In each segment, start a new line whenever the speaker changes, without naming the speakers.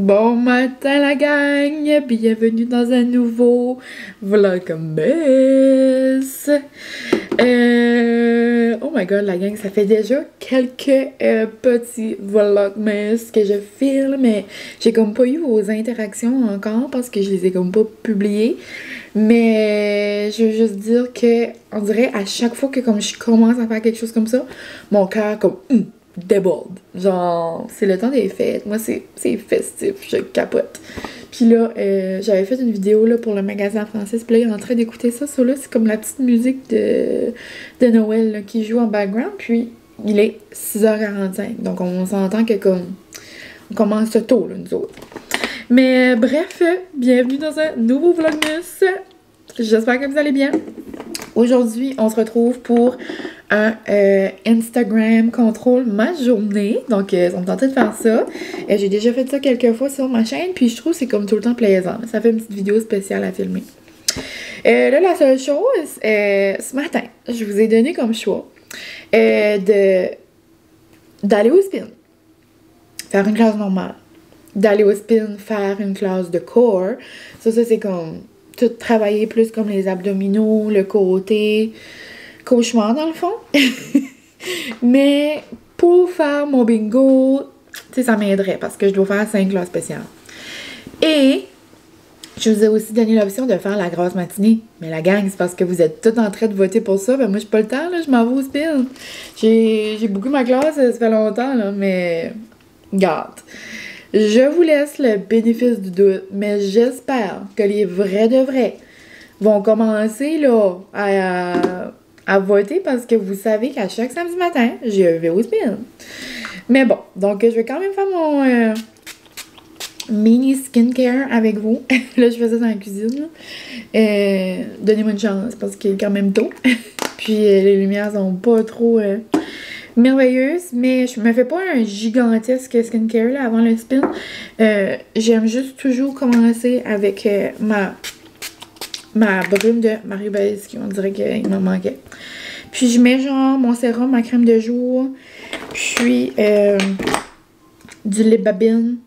Bon matin la gang, bienvenue dans un nouveau Vlogmas. Oh my god la gang, ça fait déjà quelques petits Vlogmas que je filme, mais j'ai comme pas eu vos interactions encore parce que je les ai comme pas publiées. Mais je veux juste dire que on dirait à chaque fois que comme je commence à faire quelque chose comme ça, mon cœur comme déborde. Genre, c'est le temps des fêtes. Moi, c'est festif. Je capote. Puis là, j'avais fait une vidéo là, pour le magasin Francis. Puis là, il est en train d'écouter ça. Ça, là, c'est comme la petite musique de Noël là, qui joue en background. Puis, il est 6h45. Donc, on s'entend que comme... On commence tôt, là, nous autres. Mais bref, bienvenue dans un nouveau Vlogmas. J'espère que vous allez bien. Aujourd'hui, on se retrouve pour un Instagram contrôle ma journée. Donc, on me tentait de faire ça. J'ai déjà fait ça quelques fois sur ma chaîne. Puis, je trouve que c'est comme tout le temps plaisant. Ça fait une petite vidéo spéciale à filmer. Là, la seule chose, ce matin, je vous ai donné comme choix d'aller au spin. Faire une classe normale. D'aller au spin, faire une classe de core. Ça c'est comme... tout travailler plus comme les abdominaux, le côté cauchemar dans le fond. Mais pour faire mon bingo, tu sais, ça m'aiderait parce que je dois faire 5 classes spéciales. Et je vous ai aussi donné l'option de faire la grosse matinée. Mais la gang, c'est parce que vous êtes tous en train de voter pour ça. Ben moi, j'ai pas le temps, là, je m'en vais au spin. J'ai beaucoup ma classe, ça fait longtemps, là, mais... Garde. Je vous laisse le bénéfice du doute, mais j'espère que les vrais de vrais vont commencer là à voter parce que vous savez qu'à chaque samedi matin, je vais au spin. Mais bon, donc je vais quand même faire mon mini skincare avec vous. Là, je fais ça dans la cuisine. Donnez-moi une chance parce qu'il est quand même tôt. Puis les lumières sont pas trop... merveilleuse, mais je me fais pas un gigantesque skincare là, avant le spin. J'aime juste toujours commencer avec ma brume de Marie-Belle, qui on dirait qu'il m'en manquait. Puis je mets genre mon sérum, ma crème de jour, puis du lip babine.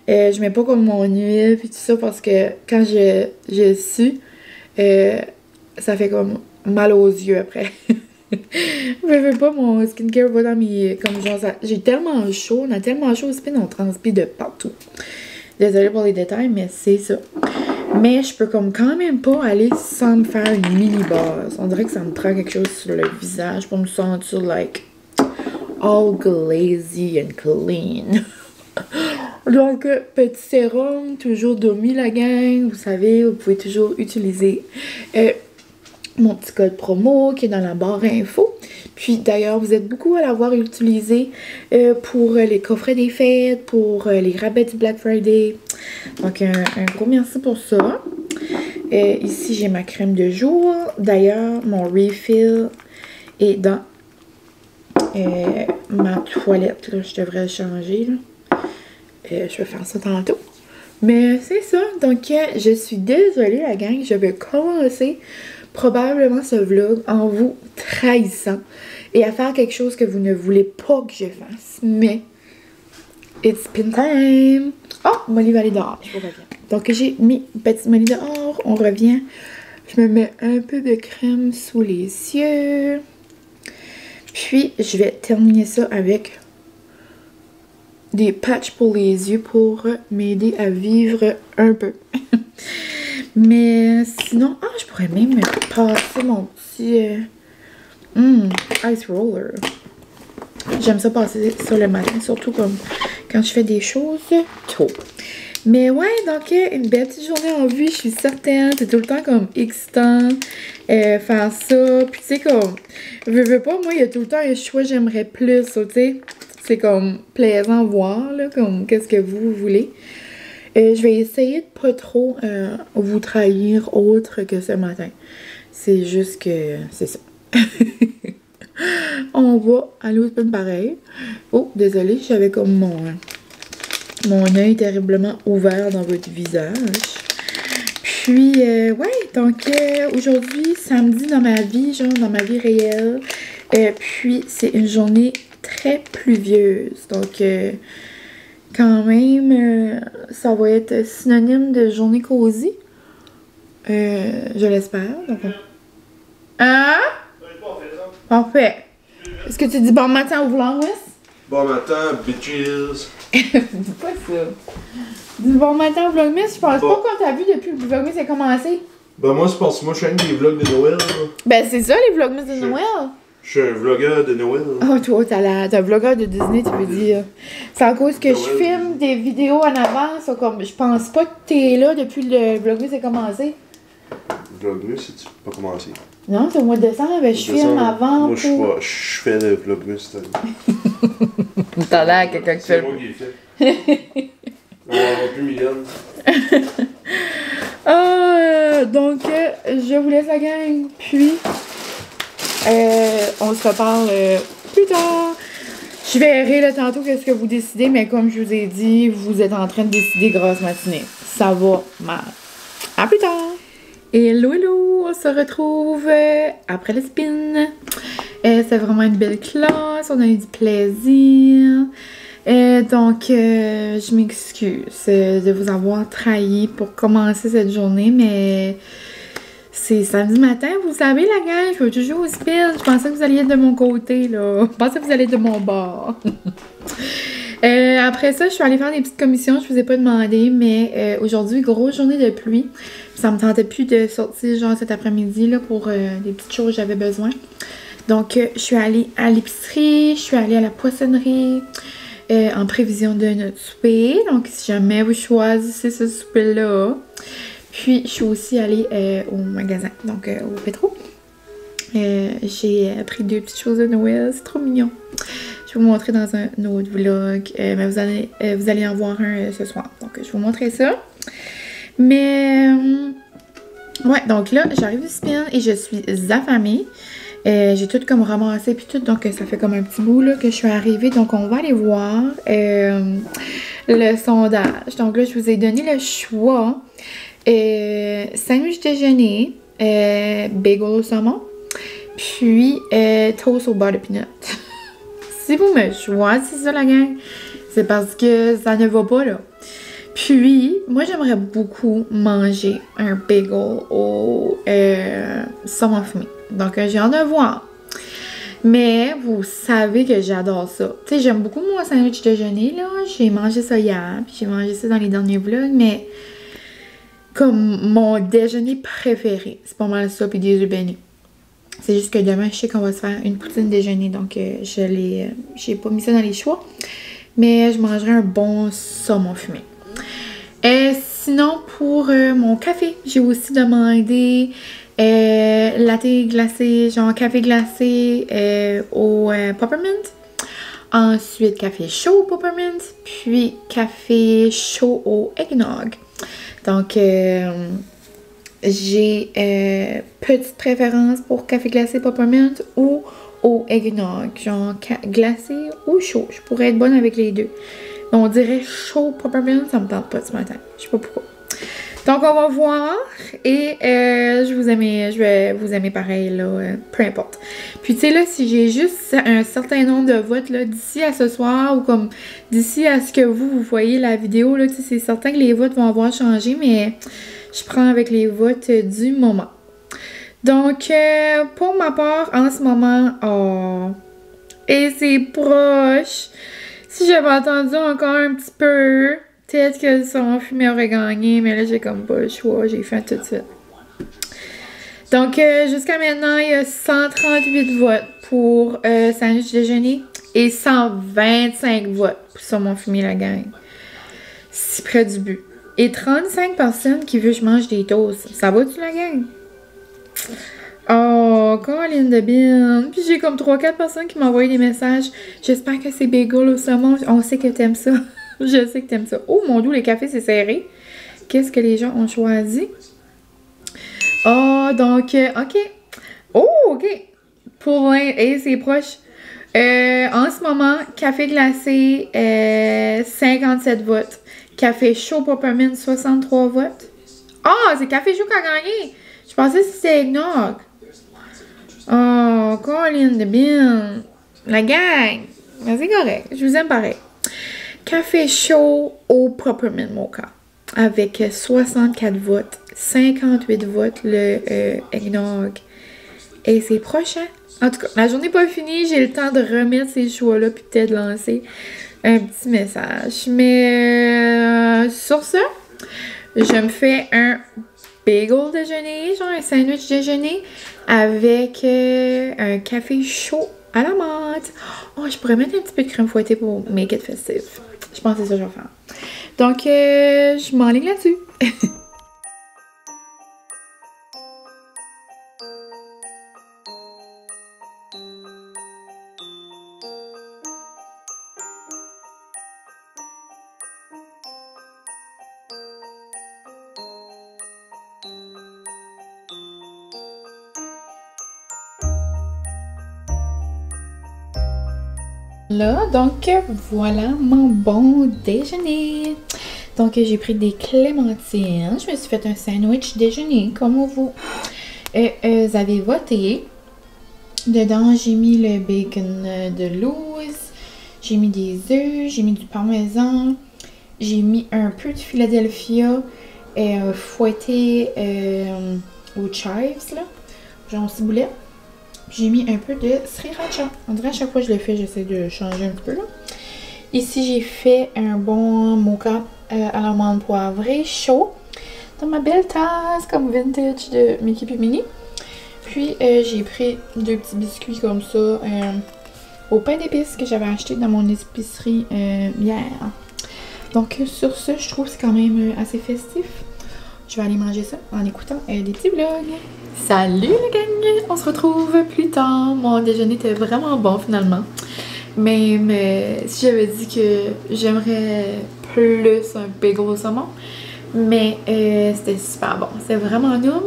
Je mets pas comme mon huile puis tout ça parce que quand je sue, ça fait comme mal aux yeux après. Je veux pas, mon skincare va dans mes... Comme genre, j'ai tellement chaud, on a tellement chaud au spin, on transpire de partout. Désolée pour les détails, mais c'est ça. Mais je peux comme quand même pas aller sans me faire une mini base. On dirait que ça me prend quelque chose sur le visage pour me sentir like all glazy and clean. Donc, petit sérum, toujours Domi la gang. Vous savez, vous pouvez toujours utiliser... mon petit code promo qui est dans la barre info. Puis d'ailleurs, vous êtes beaucoup à l'avoir utilisé pour les coffrets des fêtes, pour les rabais du Black Friday. Donc un gros merci pour ça. Ici, j'ai ma crème de jour. D'ailleurs, mon refill est dans ma toilette. Là, je devrais le changer. Là. Je vais faire ça tantôt. Mais c'est ça. Donc, je suis désolée, la gang. Je vais commencer probablement ce vlog en vous trahissant et à faire quelque chose que vous ne voulez pas que je fasse. Mais, it's spin time! Oh, Molly va aller dehors. Je reviens. Donc, j'ai mis petite Molly dehors. On revient. Je me mets un peu de crème sous les yeux. Puis, je vais terminer ça avec des patchs pour les yeux pour m'aider à vivre un peu. Mais sinon, je pourrais même passer mon petit ice roller. J'aime ça passer ça le matin, surtout comme quand je fais des choses tôt. Mais ouais, donc une belle petite journée en vue, je suis certaine. C'est tout le temps comme excitant faire ça. Puis tu sais comme, veux pas, moi il y a tout le temps un choix, j'aimerais plus. Tu sais, c'est comme plaisant à voir, là, comme qu'est-ce que vous voulez. Je vais essayer de pas trop vous trahir autre que ce matin. C'est juste que c'est ça. On va aller au spin pareil. Oh, désolée, j'avais comme mon œil terriblement ouvert dans votre visage. Puis, ouais, donc aujourd'hui, samedi dans ma vie, genre dans ma vie réelle. Puis, c'est une journée très pluvieuse. Donc, quand même, ça va être synonyme de journée cosy. Je l'espère. Donc... Hein? Parfait. Est-ce que tu dis bon matin au vlogmas?
Bon matin, bitches.
Dis pas ça. Dis bon matin au vlogmas. Je pense pas qu'on t'a vu depuis que le vlogmas a commencé.
Ben moi, c'est parce que moi, je fais des vlogs de Noël. Là.
Ben c'est ça, les vlogmas de Noël.
Je suis un vlogueur de Noël.
Oh, toi, t'es un vlogueur de Disney, tu veux dire. C'est à cause que je filme des vidéos en avance. Comme, je pense pas que t'es là depuis le vlogmas a commencé.
Le vlogmas, c'est-tu pas commencé?
Non, c'est au mois de décembre. Je filme avant.
Moi, je fais le vlogmas cette année.
T'as l'air à quelqu'un qui fait.
C'est moi qui l'ai fait. On va plus Mylène.
Donc, je vous laisse la gang. Puis, on se reparle plus tard. Je verrai là, tantôt qu'est-ce que vous décidez, mais comme je vous ai dit, vous êtes en train de décider grosse matinée. Ça va mal. À plus tard. Hello, hello, on se retrouve après le spin. C'est vraiment une belle classe, on a eu du plaisir. Donc, je m'excuse de vous avoir trahi pour commencer cette journée, mais c'est samedi matin, vous savez la gang, je veux toujours au spin. Je pensais que vous alliez être de mon côté, là. Je pensais que vous alliez être de mon bord. Après ça, je suis allée faire des petites commissions, je vous ai pas demandé, mais aujourd'hui, grosse journée de pluie. Ça me tentait plus de sortir genre cet après-midi là pour des petites choses que j'avais besoin. Donc, je suis allée à l'épicerie, je suis allée à la poissonnerie en prévision de notre souper. Donc, si jamais vous choisissez ce souper-là. Puis, je suis aussi allée au magasin, donc au Petro. J'ai pris 2 petites choses de Noël, c'est trop mignon. Je vais vous montrer dans un autre vlog, mais vous allez en voir un ce soir. Donc, je vais vous montrer ça. Mais, ouais, donc là, j'arrive du spin et je suis affamée. J'ai tout comme ramassé puis tout, donc ça fait comme un petit bout là que je suis arrivée. Donc, on va aller voir le sondage. Donc là, je vous ai donné le choix. Sandwich déjeuner, bagel au saumon, puis toast au beurre de peanut. Si vous me choisissez ça, la gang, c'est parce que ça ne va pas, là. Puis, moi, j'aimerais beaucoup manger un bagel au saumon fumé. Donc, j'ai hâte de voir. Mais, vous savez que j'adore ça. Tu sais, j'aime beaucoup mon sandwich déjeuner, là. J'ai mangé ça hier, puis j'ai mangé ça dans les derniers vlogs, mais comme mon déjeuner préféré, c'est pas mal ça, puis des œufs bénis. C'est juste que demain, je sais qu'on va se faire une poutine déjeuner, donc j'ai pas mis ça dans les choix. Mais je mangerai un bon saumon fumé. Sinon, pour mon café, j'ai aussi demandé latte glacé, genre café glacé au peppermint. Ensuite, café chaud au peppermint, puis café chaud au eggnog. Donc, j'ai petite préférence pour café glacé peppermint ou au eggnog, genre glacé ou chaud. Je pourrais être bonne avec les deux. Mais on dirait chaud peppermint, ça me tente pas ce matin. Je sais pas pourquoi. Donc, on va voir et je vais vous aimer pareil, là, peu importe. Puis, tu sais, là, si j'ai juste un certain nombre de votes, là, d'ici à ce soir ou comme d'ici à ce que vous voyez la vidéo, là, tu sais, c'est certain que les votes vont avoir changé, mais je prends avec les votes du moment. Donc, pour ma part, en ce moment, oh, et c'est proche. Si j'avais entendu encore un petit peu, peut-être que le saumon fumé aurait gagné, mais là, j'ai comme pas le choix. J'ai fait tout de suite. Donc, jusqu'à maintenant, il y a 138 votes pour sandwich déjeuner et 125 votes pour saumon fumé, la gang. Si près du but. Et 35 personnes qui veulent que je mange des toasts. Ça va-tu, la gang? Oh, Colin de bien. Puis j'ai comme 3-4 personnes qui m'ont envoyé des messages. J'espère que c'est bagel au saumon. On sait que t'aimes ça. Je sais que t'aimes ça. Oh mon Dieu, les cafés, c'est serré. Qu'est-ce que les gens ont choisi? Oh, donc, OK. Oh, OK. Pour et c'est proche. En ce moment, café glacé, 57 votes. Café chaud peppermint, 63 votes. Ah, c'est café chaud qui a gagné. Je pensais que c'était eggnog. Oh, Colin de bien. La gang. C'est correct. Je vous aime pareil. café chaud au Peppermint Mocha avec 64 votes, 58 votes le eggnog. Et c'est prochain. En tout cas, la journée n'est pas finie. J'ai le temps de remettre ces choix-là puis peut-être lancer un petit message. Mais sur ça, je me fais un bagel déjeuner, genre un sandwich déjeuner avec un café chaud à la menthe. Oh, je pourrais mettre un petit peu de crème fouettée pour make it festive. Je pense que c'est ça que je vais faire. Donc, je m'enligne là-dessus. Là, donc, voilà mon bon déjeuner. Donc, j'ai pris des clémentines. Je me suis fait un sandwich déjeuner, comme vous avez voté. Dedans, j'ai mis le bacon de Louis. J'ai mis des œufs. J'ai mis du parmesan. J'ai mis un peu de Philadelphia fouetté aux chives, là. Genre ciboulette. J'ai mis un peu de sriracha. On dirait à chaque fois que je le fais, j'essaie de changer un peu là. Ici, j'ai fait un bon mocha à l'amande poivrée chaud dans ma belle tasse comme vintage de Mickey et Minnie. Puis, j'ai pris 2 petits biscuits comme ça au pain d'épices que j'avais acheté dans mon épicerie hier. Donc, sur ce, je trouve que c'est quand même assez festif. Je vais aller manger ça en écoutant des petits vlogs. Salut les gang! On se retrouve plus tard. Mon déjeuner était vraiment bon finalement. Même si j'avais dit que j'aimerais plus un bagel au saumon. Mais c'était super bon. C'était vraiment noum.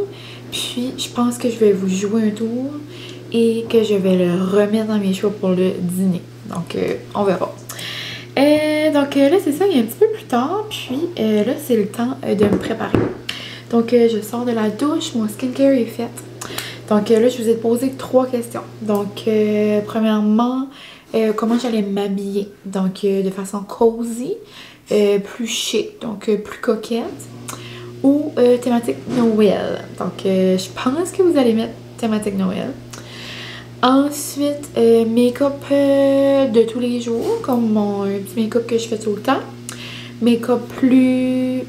Puis je pense que je vais vous jouer un tour et que je vais le remettre dans mes choix pour le dîner. Donc on verra. Donc là c'est ça, il est un petit peu plus tard. Puis là c'est le temps de me préparer. Donc, je sors de la douche, mon skincare est fait. Donc, là, je vous ai posé 3 questions. Donc, premièrement, comment j'allais m'habiller. Donc, de façon cozy, plus chic, donc plus coquette. Ou thématique Noël. Donc, je pense que vous allez mettre thématique Noël. Ensuite, make-up de tous les jours, comme mon petit make-up que je fais tout le temps. Make-up plus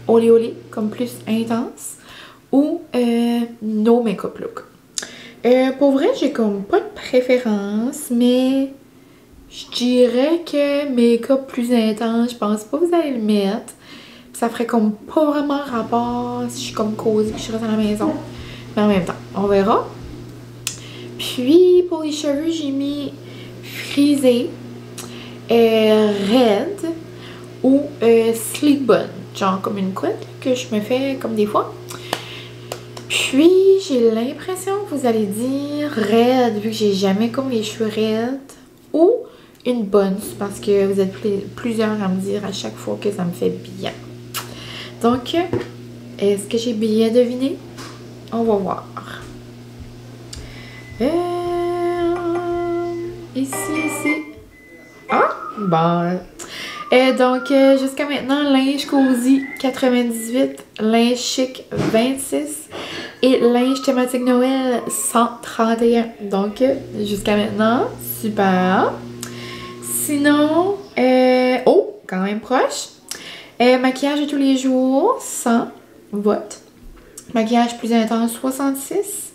olé olé, comme plus intense, ou no make-up look. Pour vrai, j'ai comme pas de préférence, mais je dirais que make-up plus intense, je pense pas que vous allez le mettre. Ça ferait comme pas vraiment rapport si je suis comme cosy, je reste à la maison. Mais en même temps, on verra. Puis, pour les cheveux, j'ai mis frisé, raide ou sleek bun. Genre comme une couette que je me fais comme des fois. Puis, j'ai l'impression que vous allez dire raide, vu que j'ai jamais comme les cheveux raides. Ou une bonne, parce que vous êtes plusieurs à me dire à chaque fois que ça me fait bien. Donc, est-ce que j'ai bien deviné? On va voir. Ici. Ah, bon. Donc, jusqu'à maintenant, linge cosy 98, linge chic 26 et linge thématique Noël 131. Donc, jusqu'à maintenant, super. Sinon, oh, quand même proche. Maquillage de tous les jours, 100 votes. Maquillage plus intense, 66.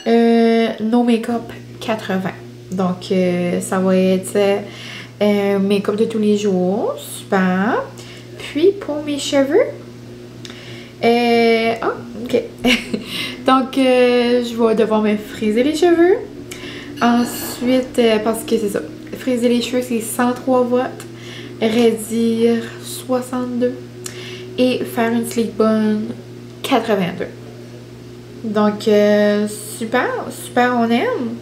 No make-up, 80. Donc, ça va être make-up de tous les jours. Super. Puis, pour mes cheveux, ok. Donc, je vais devoir me friser les cheveux. Ensuite, parce que c'est ça, friser les cheveux, c'est 103 votes. Raidir, 62. Et faire une sleek bun, 82. Donc, super, on aime.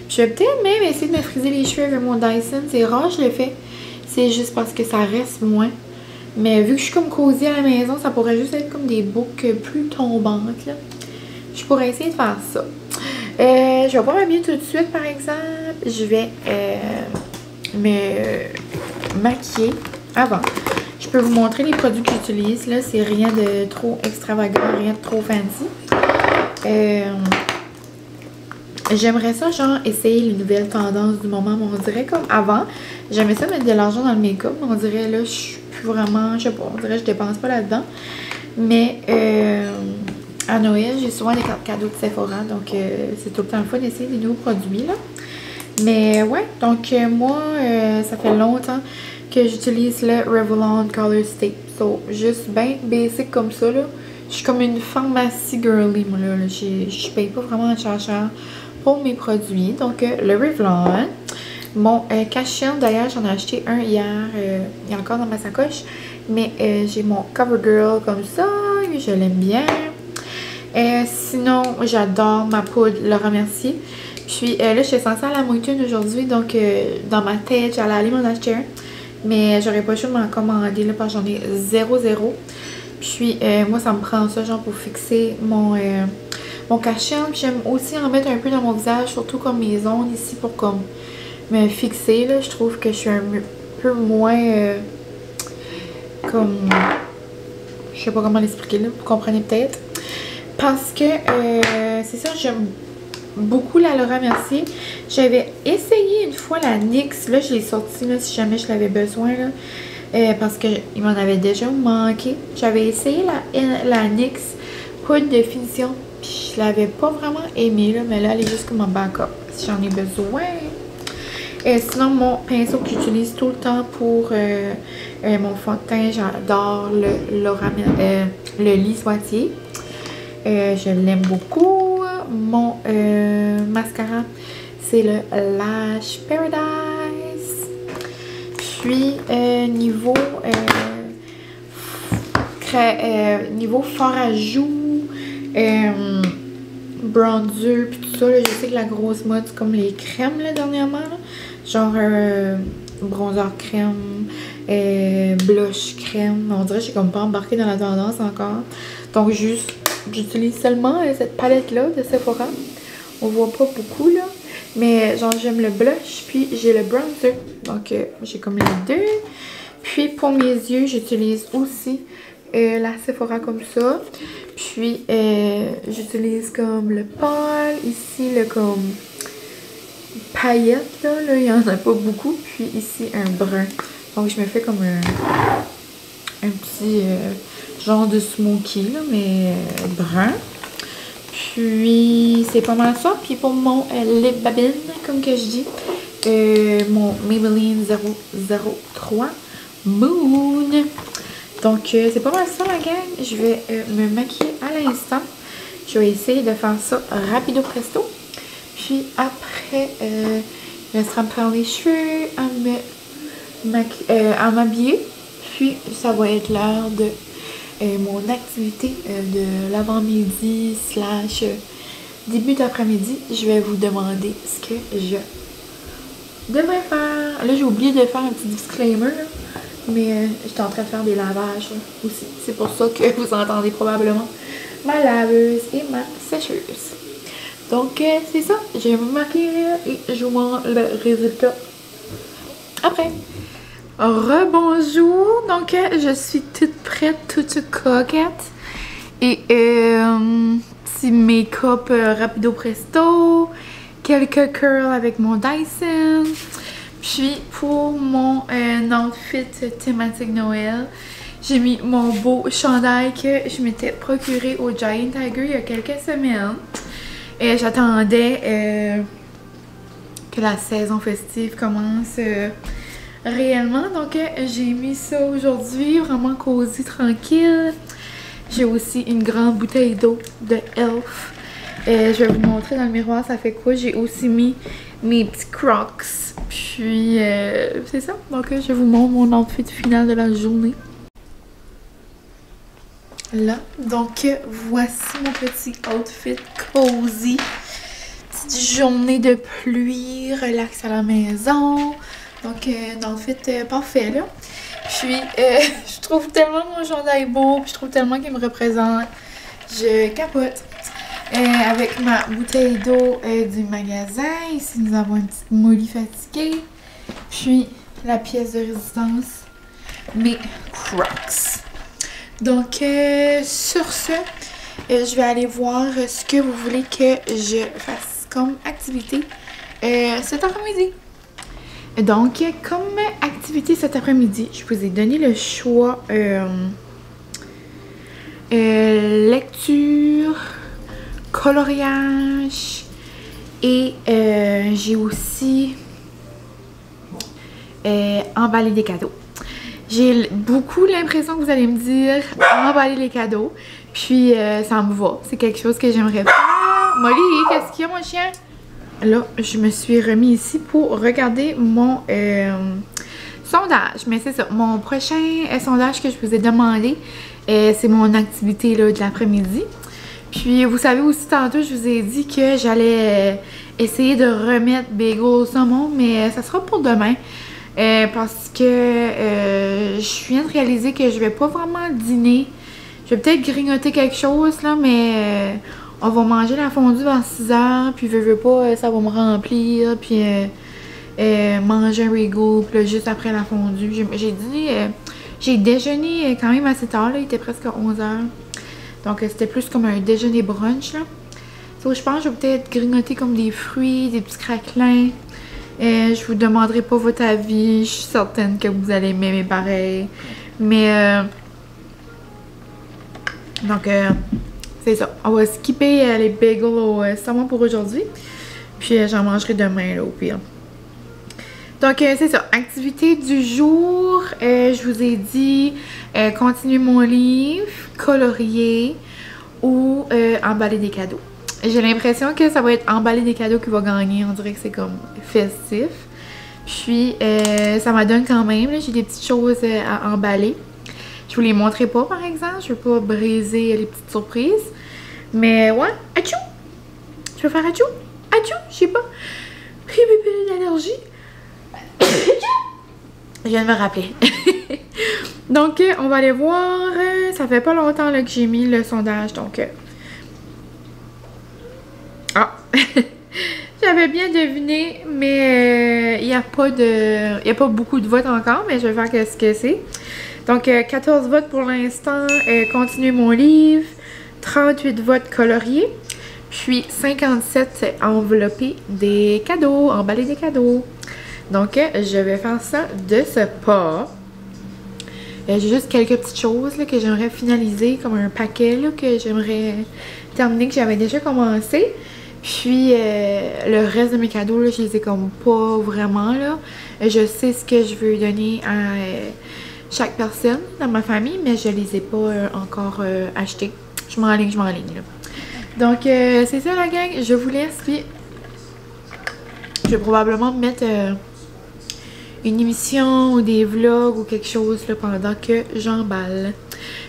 Je vais peut-être même essayer de me friser les cheveux avec mon Dyson. C'est rare, je le fais. C'est juste parce que ça reste moins. Mais vu que je suis comme cosy à la maison, ça pourrait juste être comme des boucles plus tombantes, là. Je pourrais essayer de faire ça. Je vais pas m'habiller tout de suite, par exemple. Je vais me maquiller avant, je peux vous montrer les produits que j'utilise. Là, c'est rien de trop extravagant, rien de trop fancy. J'aimerais ça, genre, essayer les nouvelles tendances du moment. Mais on dirait comme avant, j'aimais ça mettre de l'argent dans le make-up. Mais on dirait, là, je suis plus vraiment, je sais pas, on dirait que je dépense pas là-dedans. Mais à Noël, j'ai souvent des cadeaux de Sephora. Donc, c'est tout le temps le fun d'essayer des nouveaux produits, là. Mais ouais, donc moi, ça fait longtemps que j'utilise le Revlon Color Stay. So, juste bien basic comme ça, là. Je suis comme une pharmacie girly, moi, là. Je paye pas vraiment cher pour mes produits. Donc, le Revlon. Mon cache-chien, d'ailleurs, j'en ai acheté un hier. Il est encore dans ma sacoche. Mais j'ai mon CoverGirl comme ça. Je l'aime bien. Sinon, j'adore ma poudre Laura Mercier. Puis là, je suis censée aller à Moncton aujourd'hui. Donc, dans ma tête, j'allais aller m'en acheter un. Mais j'aurais pas le choix de m'en commander là, parce que j'en ai 0. Puis moi, ça me prend ça genre pour fixer mon cache-chien. Puis j'aime aussi en mettre un peu dans mon visage, surtout comme mes ongles ici pour comme me fixer. Là. Je trouve que je suis un peu moins comme... Je sais pas comment l'expliquer là, vous comprenez peut-être. Parce que c'est ça, j'aime beaucoup la Laura Mercier. J'avais essayé une fois la NYX. Là, je l'ai sortie là, si jamais je l'avais besoin. Là, parce qu'il m'en avait déjà manqué. J'avais essayé la NYX poudre de finition. Puis je l'avais pas vraiment aimée. Là, mais là, elle est juste comme un backup. Si j'en ai besoin. Sinon, mon pinceau que j'utilise tout le temps pour mon fond de teint, j'adore le lisse Wattier. Je l'aime beaucoup. Mon mascara, c'est le Lash Paradise. Puis, niveau fard à joues, bronzer, puis tout ça, là, je sais que la grosse mode, c'est comme les crèmes, là, dernièrement. Là. Genre, bronzer crème, blush crème. On dirait que je suis comme pas embarquée dans la tendance encore. Donc, juste... J'utilise seulement cette palette-là de Sephora. On voit pas beaucoup, là. Mais genre, j'aime le blush, puis j'ai le bronzer. Donc, j'ai comme les deux. Puis, pour mes yeux, j'utilise aussi la Sephora comme ça. Puis, j'utilise comme le pâle. Ici, le comme paillette, là. Il y en a pas beaucoup. Puis, ici, un brun. Donc, je me fais comme un petit... genre de smoky, là, mais brun. Puis, c'est pas mal ça. Puis, pour mon lip babine, comme que je dis, mon Maybelline 003 Moon. Donc, c'est pas mal ça, la gang. Je vais me maquiller à l'instant. Je vais essayer de faire ça rapido presto. Puis, après, il restera à me prendre les cheveux, à m'habiller. Puis, ça va être l'heure de... mon activité de l'avant-midi / début d'après-midi, je vais vous demander ce que je devrais faire. Là, j'ai oublié de faire un petit disclaimer, là, mais j'étais en train de faire des lavages là, aussi. C'est pour ça que vous entendez probablement ma laveuse et ma sécheuse. Donc, c'est ça. Je vais me maquiller et je vous montre le résultat après. Rebonjour, donc je suis toute prête, toute coquette et petit make-up rapido presto, quelques curls avec mon Dyson, puis pour mon outfit thématique Noël, j'ai mis mon beau chandail que je m'étais procuré au Giant Tiger il y a quelques semaines et j'attendais que la saison festive commence réellement. Donc, j'ai mis ça aujourd'hui, vraiment cosy, tranquille. J'ai aussi une grande bouteille d'eau de Elf. Je vais vous montrer dans le miroir, ça fait quoi. J'ai aussi mis mes petits Crocs. Puis, c'est ça. Donc, je vous montre mon outfit final de la journée. Là, donc, voici mon petit outfit cozy. Petite journée de pluie, relax à la maison. Donc, un outfit parfait, là. Puis, je trouve tellement mon chandail beau, puis je trouve tellement qu'il me représente. Je capote. Avec ma bouteille d'eau du magasin. Ici, nous avons une petite Molly fatiguée. Puis, la pièce de résistance mes Crocs. Donc, sur ce, je vais aller voir ce que vous voulez que je fasse comme activité cet après-midi. Donc, comme activité cet après-midi, je vous ai donné le choix lecture, coloriage et j'ai aussi emballé des cadeaux. J'ai beaucoup l'impression que vous allez me dire emballer les cadeaux, puis ça me va. C'est quelque chose que j'aimerais faire. Molly, qu'est-ce qu'il y a, mon chien? Là, je me suis remis ici pour regarder mon sondage. Mais c'est ça, mon prochain sondage que je vous ai demandé, c'est mon activité là, de l'après-midi. Puis, vous savez aussi, tantôt, je vous ai dit que j'allais essayer de remettre bagel au saumon, mais ça sera pour demain. Parce que je viens de réaliser que je vais pas vraiment dîner. Je vais peut-être grignoter quelque chose, là, mais on va manger la fondue vers 6 h, puis veux pas, ça va me remplir, puis manger un bagel, puis là, juste après la fondue. J'ai déjeuné quand même assez tard, là, il était presque 11 h. Donc, c'était plus comme un déjeuner brunch, là. Donc, je pense que je vais peut-être grignoter comme des fruits, des petits craquelins. Je vous demanderai pas votre avis, je suis certaine que vous allez m'aimer pareil. Mais, donc, c'est ça. On va skipper les bagels au saumon pour aujourd'hui. Puis, j'en mangerai demain, là, au pire. Donc, c'est ça. Activité du jour. Je vous ai dit continuer mon livre, colorier ou emballer des cadeaux. J'ai l'impression que ça va être emballer des cadeaux qui va gagner. On dirait que c'est comme festif. Puis, ça m'a donne quand même. J'ai des petites choses à emballer. Je vous les montrerai pas, par exemple. Je veux pas briser les petites surprises. Mais, ouais. Atchou! Je peux faire atchou? Atchou! Je sais pas. D'allergie. Je viens de me rappeler. Donc, on va aller voir. Ça fait pas longtemps là, que j'ai mis le sondage. Donc, ah! J'avais bien deviné, mais il n'y a pas beaucoup de votes encore, mais je vais faire ce que c'est. Donc, 14 votes pour l'instant. Continuer mon livre. 38 votes coloriés. Puis 57 enveloppés des cadeaux, emballer des cadeaux. Donc, je vais faire ça de ce pas. J'ai juste quelques petites choses là, que j'aimerais finaliser, comme un paquet là, que j'aimerais terminer, que j'avais déjà commencé. Puis, le reste de mes cadeaux, là, je les ai comme pas vraiment. Là. Je sais ce que je veux donner à chaque personne dans ma famille, mais je les ai pas encore achetés. Je m'enligne là. Donc, c'est ça la gang. Je vous laisse. Puis, je vais probablement mettre une émission ou des vlogs ou quelque chose là, pendant que j'emballe.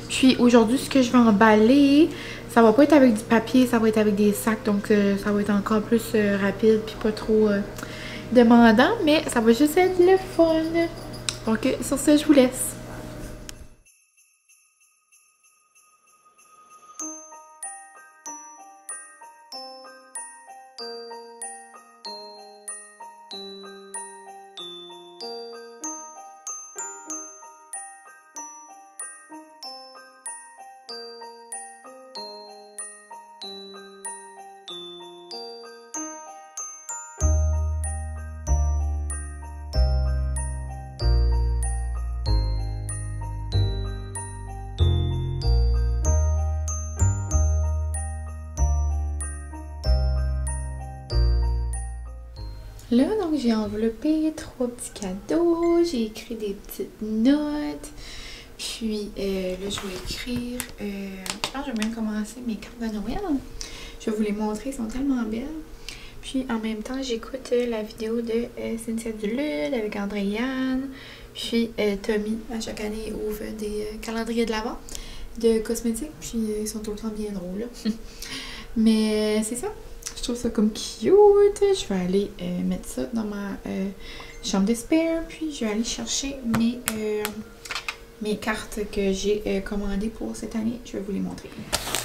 Puis, aujourd'hui, ce que je vais emballer, ça va pas être avec du papier, ça va être avec des sacs. Donc, ça va être encore plus rapide puis pas trop demandant. Mais ça va juste être le fun. Donc, sur ce, je vous laisse. Là, donc, j'ai enveloppé 3 petits cadeaux, j'ai écrit des petites notes, puis là, je vais écrire, je pense que je vais même commencer mes cartes de Noël. Je vais vous les montrer, elles sont tellement belles. Puis, en même temps, j'écoute la vidéo de Cynthia Duluth avec Andréane, puis Tommy, à chaque année, ouvre des calendriers de l'Avent de cosmétiques, puis ils sont tout le temps bien drôles. Mais c'est ça. Je trouve ça comme cute. Je vais aller mettre ça dans ma chambre de spare. Puis je vais aller chercher mes cartes que j'ai commandées pour cette année. Je vais vous les montrer.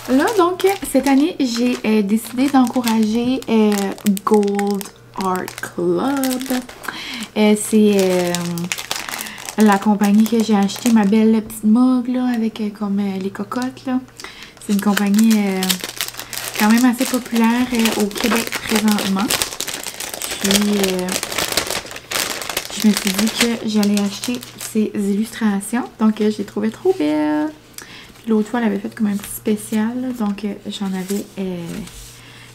Là, donc, cette année, j'ai décidé d'encourager Gold Art Club. C'est la compagnie que j'ai acheté, ma belle petite mug là, avec comme les cocottes là. C'est une compagnie quand même assez populaire au Québec présentement. Puis je me suis dit que j'allais acheter ces illustrations. Donc je les trouvais trop belles. Puis l'autre fois, elle avait fait comme un petit spécial. Là, donc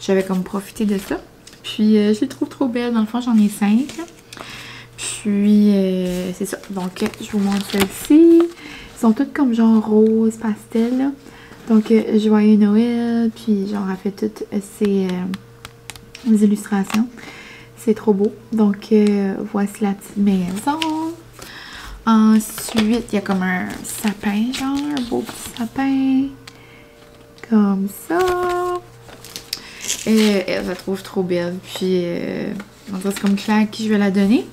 j'avais comme profité de ça. Puis je les trouve trop belles. Dans le fond, j'en ai 5. Puis c'est ça. Donc je vous montre celles-ci. Ils sont toutes comme genre rose, pastel. Là. Donc joyeux Noël. Puis genre elle fait toutes ces illustrations. C'est trop beau. Donc voici la petite maison. Ensuite, il y a comme un sapin, genre un beau petit sapin. Comme ça. Et je la trouve trop belle. Puis, c'est comme clair à qui je vais la donner.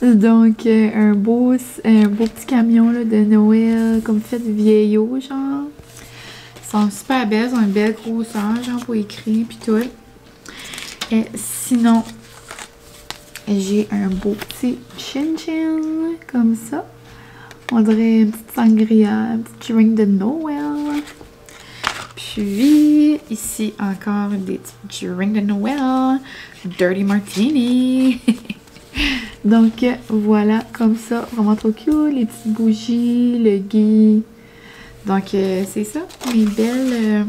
Donc, un beau petit camion là, de Noël, comme fait de vieillot, genre. Ils sont super belles, ils ont une belle grosseur, genre, pour écrire, puis tout. Et sinon, j'ai un beau petit chin-chin, comme ça. On dirait une petite sangria, un petit drink de Noël. Puis, ici, encore des petits drinks de Noël. Dirty Martini. Donc, voilà, comme ça. Vraiment trop cute. Les petites bougies, le gui. Donc, c'est ça. Mes belles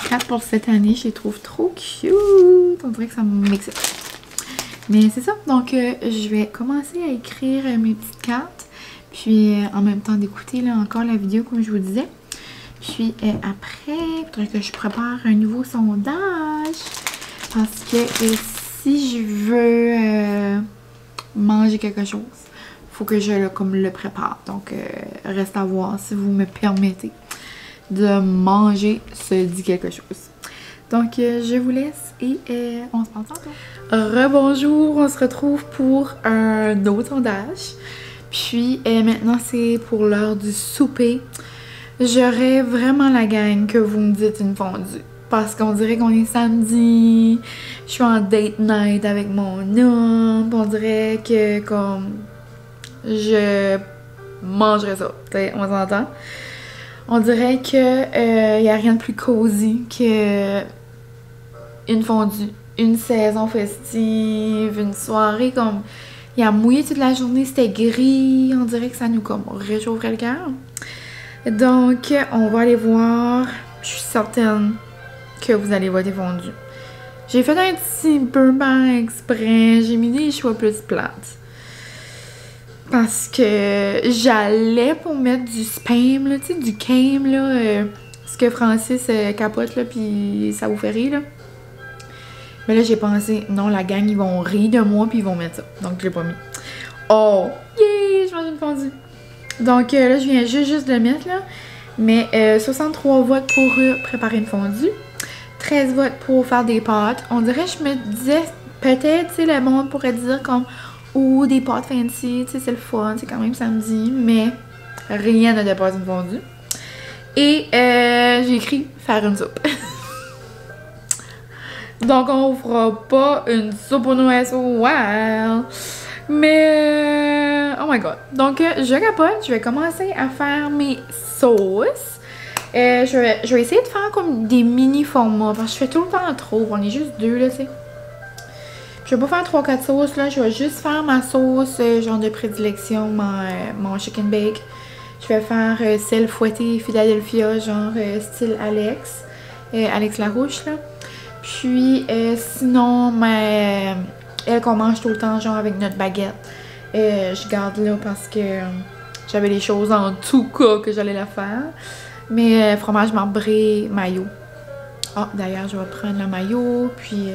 4 pour cette année. Je les trouve trop cute. On dirait que ça m'excite. Mais c'est ça. Donc, je vais commencer à écrire mes petites cartes. Puis, en même temps d'écouter encore la vidéo, comme je vous disais. Puis après, il faudrait que je prépare un nouveau sondage. Parce que si je veux manger quelque chose, il faut que je le prépare. Donc, reste à voir si vous me permettez de manger ce dit quelque chose. Donc, je vous laisse et on se parle tantôt. Rebonjour, on se retrouve pour un autre sondage. Puis maintenant, c'est pour l'heure du souper. J'aurais vraiment la gang que vous me dites une fondue. Parce qu'on dirait qu'on est samedi, je suis en date night avec mon homme, on dirait que comme je mangerais ça, on s'entend. On dirait que y a rien de plus cosy que une fondue, une saison festive, une soirée comme il a mouillé toute la journée, c'était gris, on dirait que ça nous comme réchaufferait le cœur. Donc, on va aller voir. Je suis certaine que vous allez voter fondu. J'ai fait un petit peu par exprès. J'ai mis des choix plus plates. Parce que j'allais pour mettre du spam, là, tu sais, du came, là. Ce que Francis capote, là, puis ça vous fait rire, là. Mais là, j'ai pensé, non, la gang, ils vont rire de moi, puis ils vont mettre ça. Donc, je l'ai pas mis. Oh! Yeah! Je mange une fondue. Donc là, je viens juste de le mettre, là. Mais 63 votes pour préparer une fondue. 13 votes pour faire des pâtes. On dirait, je me disais, peut-être, tu sais, le monde pourrait dire comme, ou des pâtes fancy, tu sais, c'est le fun, c'est quand même samedi. Mais rien ne dépasse une fondue. Et j'ai écrit faire une soupe. Donc, on fera pas une soupe au Noël wild. Mais, oh my god. Donc, je capote. Je vais commencer à faire mes sauces. Je vais essayer de faire comme des mini formats. Parce que je fais tout le temps trop. On est juste deux, là, tu sais. Je vais pas faire 3-4 sauces, là. Je vais juste faire ma sauce, genre de prédilection, mon chicken bake. Je vais faire celle fouettée Philadelphia, genre style Alex. Alex Larouche, là. Puis, sinon, elle qu'on mange tout le temps, genre avec notre baguette. Je garde là parce que j'avais les choses en tout cas que j'allais la faire. Mais fromage marbré, mayo. Ah, d'ailleurs, je vais prendre la mayo. Puis,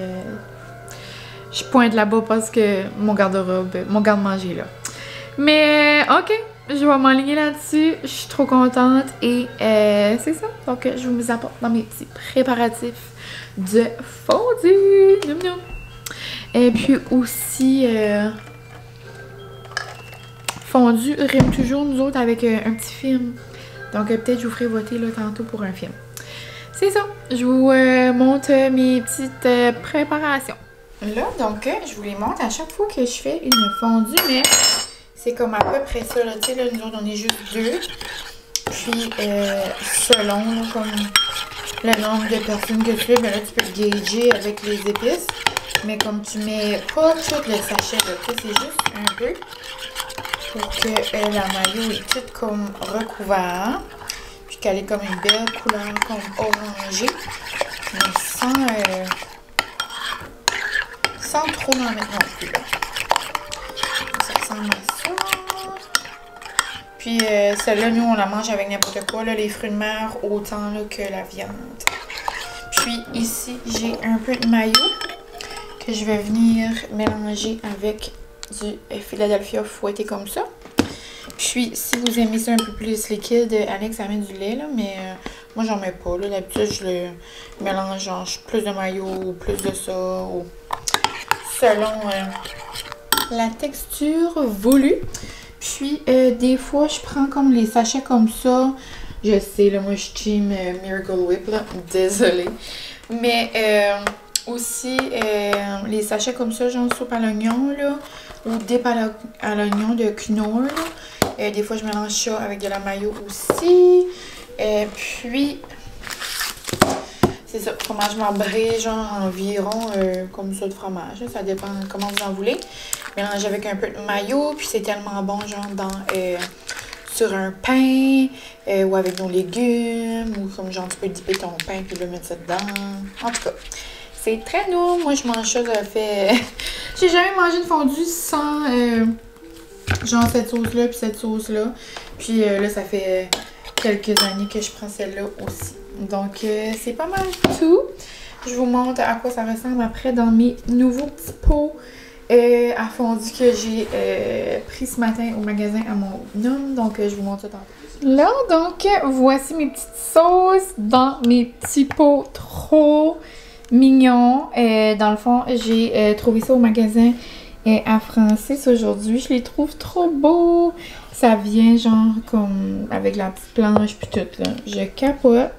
je pointe là-bas parce que mon garde-robe, mon garde-manger est là. Mais, ok, je vais m'enligner là-dessus. Je suis trop contente. Et c'est ça. Donc, je vous apporte dans mes petits préparatifs de fondue. Noum noum. Et puis aussi, fondue rime toujours nous autres avec un petit film. Donc peut-être je vous ferai voter là tantôt pour un film. C'est ça, je vous montre mes petites préparations. Là, donc, je vous les montre à chaque fois que je fais une fondue, mais c'est comme à peu près ça, là. Tu sais, là, nous autres, on est juste deux. Puis, selon, là, comme le nombre de personnes que tu es, ben là, tu peux le gager avec les épices. Mais comme tu mets pas tout le sachet, là, tu sais, c'est juste un peu pour que la mayo est toute comme recouverte. Puis qu'elle ait comme une belle couleur comme orangée. Mais sans trop en mettre non plus, là. Ça ressemble à ça. Puis celle-là, nous, on la mange avec n'importe quoi, là, les fruits de mer, autant là, que la viande. Puis ici, j'ai un peu de mayo que je vais venir mélanger avec du Philadelphia fouetté comme ça. Puis, si vous aimez ça un peu plus liquide, Alex, ça met du lait, là, mais moi, j'en mets pas. D'habitude, je le mélange, genre, plus de mayo ou plus de ça, ou selon la texture voulue. Puis, des fois, je prends comme les sachets comme ça. Je sais, là, moi, je team Miracle Whip, là. Désolée. Mais aussi, les sachets comme ça, genre soupe à l'oignon, là, ou dip à l'oignon de Knorr, là. Des fois, je mélange ça avec de la mayo aussi. Puis, c'est ça, fromage marbré, genre environ comme ça de fromage. Là, ça dépend comment vous en voulez. Mélanger avec un peu de mayo, puis c'est tellement bon, genre sur un pain, ou avec nos légumes, ou comme genre tu peux dipper ton pain puis le mettre ça dedans. En tout cas, c'est très doux. Moi, je mange ça, ça fait... J'ai jamais mangé de fondue sans genre cette sauce-là puis cette sauce-là. Puis là, ça fait quelques années que je prends celle-là aussi. Donc, c'est pas mal tout. Je vous montre à quoi ça ressemble après dans mes nouveaux petits pots à fondu que j'ai pris ce matin au magasin à mon homme. Donc, je vous montre ça tantôt. Là, donc, voici mes petites sauces dans mes petits pots trop mignons. Dans le fond, j'ai trouvé ça au magasin à Francis aujourd'hui. Je les trouve trop beaux. Ça vient genre comme avec la petite planche puis tout, là. Je capote.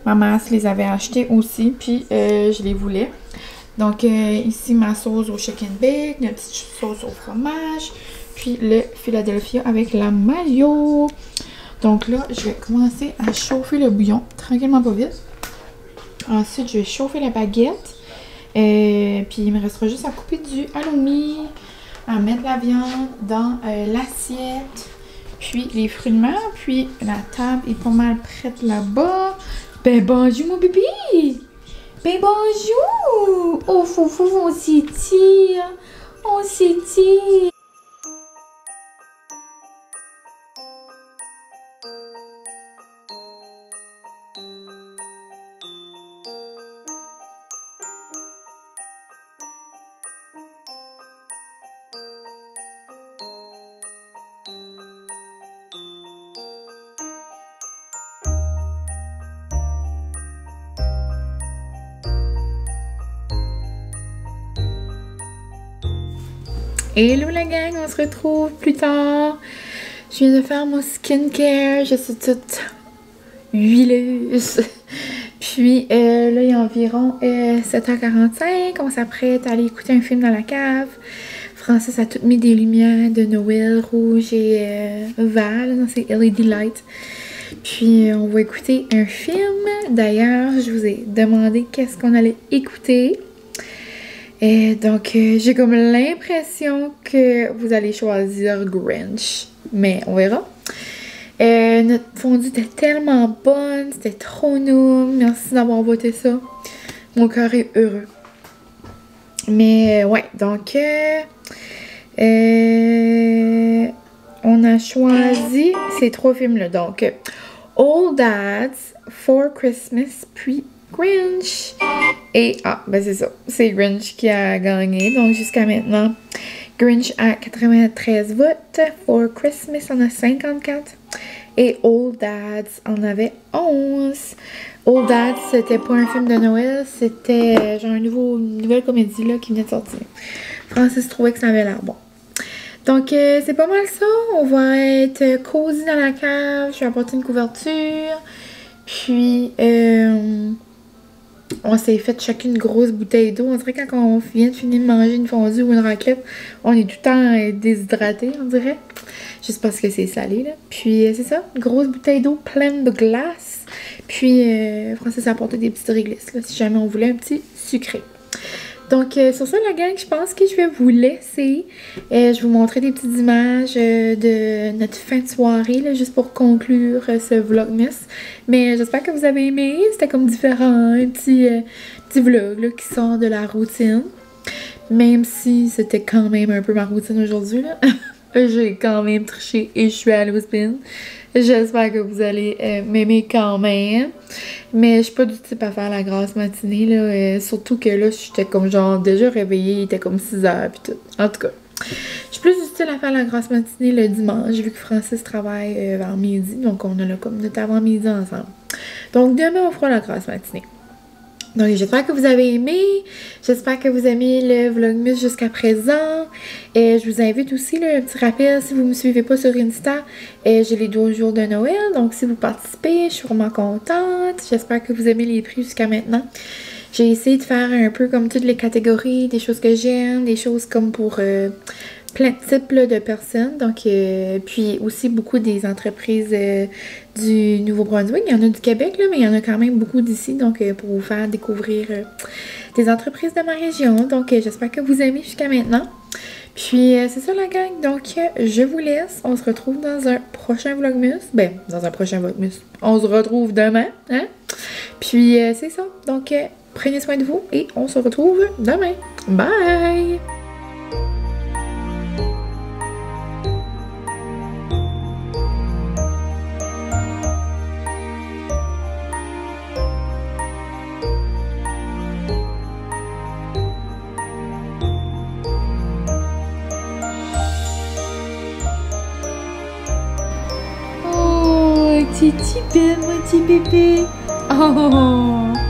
Ma mère les avait achetés aussi, puis je les voulais. Donc, ici, ma sauce au chicken bake, une petite sauce au fromage, puis le Philadelphia avec la mayo. Donc là, je vais commencer à chauffer le bouillon, tranquillement pas vite. Ensuite, je vais chauffer la baguette. Puis, il me restera juste à couper du halloumi, à mettre la viande dans l'assiette, puis les fruits de mer, puis la table est pas mal prête là-bas. Ben bonjour mon bébé! Ben bonjour! Oh foufou, on s'étire! On s'étire! Hello la gang, on se retrouve plus tard. Je viens de faire mon skincare, je suis toute huileuse. Puis là, il y a environ 7h45, on s'apprête à aller écouter un film dans la cave. Francis a toutes mis des lumières de Noël, rouge et vert dans ses LED lights. Puis on va écouter un film. D'ailleurs, je vous ai demandé qu'est-ce qu'on allait écouter. Donc, j'ai comme l'impression que vous allez choisir Grinch. Mais on verra. Notre fondue était tellement bonne. C'était trop nous. Merci d'avoir voté ça. Mon cœur est heureux. Mais ouais, donc... on a choisi ces 3 films-là. Donc, Old Dads, For Christmas, puis Grinch. Et, ben c'est ça. C'est Grinch qui a gagné. Donc, jusqu'à maintenant, Grinch a 93 votes. For Christmas, on a 54. Et Old Dads en avait 11. Old Dads, c'était pas un film de Noël. C'était genre une nouvelle comédie là, qui venait de sortir. Francis trouvait que ça avait l'air bon. Donc, c'est pas mal ça. On va être cosy dans la cave. Je vais apporter une couverture. Puis, on s'est fait chacune une grosse bouteille d'eau. On dirait quand on vient de finir de manger une fondue ou une raclette, on est tout le temps déshydraté, on dirait. Juste parce que c'est salé, là. Puis c'est ça, une grosse bouteille d'eau pleine de glace. Puis Francis a apporté des petites réglisses, là, si jamais on voulait un petit sucré. Donc, sur ça, la gang, je pense que je vais vous laisser. Je vais vous montrer des petites images de notre fin de soirée, là, juste pour conclure ce vlogmas. Mais j'espère que vous avez aimé. C'était comme différent, un petit vlog là, qui sort de la routine. Même si c'était quand même un peu ma routine aujourd'hui, là. J'ai quand même triché et je suis allée au spin. J'espère que vous allez m'aimer quand même. Mais je suis pas du type à faire la grasse matinée, là. Surtout que là, j'étais comme genre déjà réveillée, il était comme 6 heures pis tout. En tout cas, je suis plus du style à faire la grasse matinée le dimanche, vu que Francis travaille vers midi. Donc, on a là comme notre avant-midi ensemble. Donc, demain, on fera la grasse matinée. Donc, j'espère que vous avez aimé. J'espère que vous aimez le vlogmas jusqu'à présent. Et je vous invite aussi, là, un petit rappel, si vous ne me suivez pas sur Insta, j'ai les 12 jours de Noël. Donc, si vous participez, je suis vraiment contente. J'espère que vous aimez les prix jusqu'à maintenant. J'ai essayé de faire un peu comme toutes les catégories, des choses que j'aime, des choses comme pour plein de types là, de personnes. Donc, puis aussi beaucoup des entreprises du Nouveau-Brunswick. Il y en a du Québec, là, mais il y en a quand même beaucoup d'ici. Donc, pour vous faire découvrir des entreprises de ma région. Donc, j'espère que vous aimez jusqu'à maintenant. Puis, c'est ça la gang. Donc, je vous laisse. On se retrouve dans un prochain vlogmas. Ben, dans un prochain vlogmas. On se retrouve demain, hein? Puis, c'est ça. Donc, prenez soin de vous et on se retrouve demain. Bye! Titi belle, mon petit bébé. Oh.